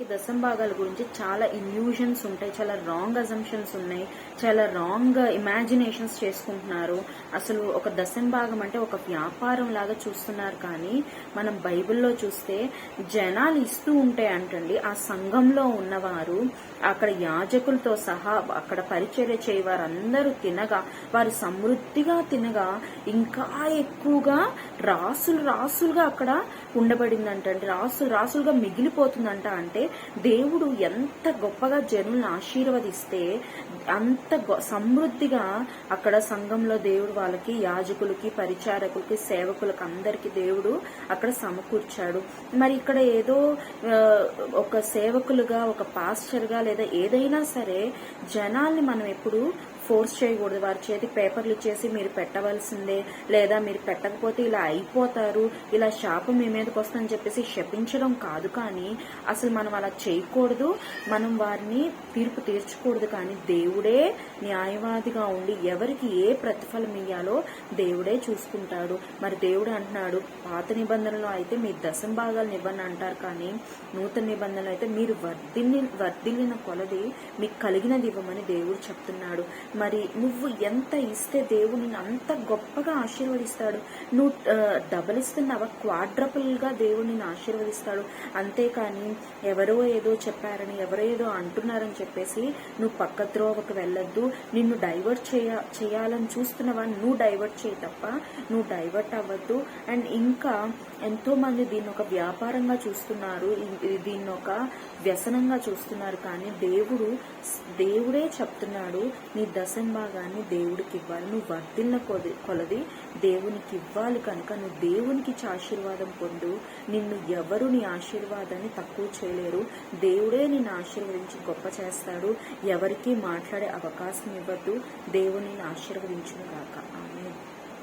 దశమ భాగాల గురించి చాలా ఇల్యూషన్స్ ఉంటాయి, చాలా రాంగ్ అజంప్షన్స్ ఉన్నాయి, చాలా రాంగ్ ఇమాజినేషన్స్ చేసుకుంటున్నారు. అసలు ఒక దశమ భాగం అంటే ఒక వ్యాపారం లాగా చూస్తున్నారు. కానీ మనం బైబిల్లో చూస్తే జనాలు ఇస్తూ ఉంటే అంటండి, ఆ సంఘంలో ఉన్నవారు అక్కడ యాజకులతో సహా అక్కడ పరిచర్య చేయవారు అందరూ తినగా, వారు సమృద్ధిగా తినగా ఇంకా ఎక్కువగా రాసులు రాసులుగా అక్కడ ఉండబడిందంటండి, రాసులు రాసులుగా మిగిలిపోతుందంట. అంటే దేవుడు ఎంత గొప్పగా జనులను ఆశీర్వదిస్తే అంత సమృద్ధిగా అక్కడ సంఘంలో దేవుడు వాళ్ళకి, యాజకులకి, పరిచారకులకి, సేవకులకి అందరికి దేవుడు అక్కడ సమకూర్చాడు. మరి ఇక్కడ ఏదో ఒక సేవకులుగా, ఒక పాస్టర్గా లేదా ఏదైనా సరే జనాల్ని మనం ఎప్పుడు ఫోర్స్ చేయకూడదు. వారి చేతి పేపర్లు ఇచ్చేసి మీరు పెట్టవలసిందే, లేదా మీరు పెట్టకపోతే ఇలా అయిపోతారు, ఇలా శాపం మీ మీదకి వస్తుందని చెప్పేసి శపించడం కాదు. కానీ అసలు మనం అలా చేయకూడదు, మనం వారిని తీర్పు తీర్చకూడదు. కానీ దేవుడే న్యాయవాదిగా ఉండి ఎవరికి ఏ ప్రతిఫలం ఇయ్యాలో దేవుడే చూసుకుంటాడు. మరి దేవుడు అంటున్నాడు, పాత నిబంధనలో అయితే మీ దశమ భాగాలను ఇవ్వని అంటారు, కానీ నూతన నిబంధనలు అయితే మీరు వర్ధిల్లిన కొలది మీకు కలిగినది ఇవ్వమని దేవుడు చెప్తున్నాడు. మరి నువ్వు ఎంత ఇస్తే దేవుడు నిన్ను అంత గొప్పగా ఆశీర్వదిస్తాడు. నువ్వు డబల్ ఇస్తున్నావా, క్వాడ్రపుల్ గా దేవుడు నిన్ను ఆశీర్వదిస్తాడు. అంతేకాని ఎవరో ఏదో చెప్పారని, ఎవరో ఏదో అంటున్నారని చెప్పేసి నువ్వు పక్క త్రోవకు వెళ్ళొద్దు. నిన్ను డైవర్ట్ చేయాలని చూస్తున్నావా, నువ్వు డైవర్ట్ చేయి తప్ప నువ్వు డైవర్ట్ అవ్వద్దు. అండ్ ఇంకా ఎంతో మంది దీన్ని ఒక వ్యాపారంగా చూస్తున్నారు, దీన్ని ఒక వ్యసనంగా చూస్తున్నారు. కానీ దేవుడే చెప్తున్నాడు, నీ దశమ భాగాన్ని దేవుడికి ఇవ్వాలి. నువ్వు వర్ధిల్లిన కొలది దేవునికి ఇవ్వాలి. కనుక నువ్వు దేవునికి ఆశీర్వాదం పొందు. నిన్ను ఎవరు నీ ఆశీర్వాదాన్ని తక్కువ చేయలేరు. దేవుడే నిన్ను ఆశీర్వదించి గొప్ప చేస్తాడు. ఎవరికి మాట్లాడే అవకాశం ఇవ్వద్దు. దేవుని ఆశీర్వదించును గాక. ఆమేన్.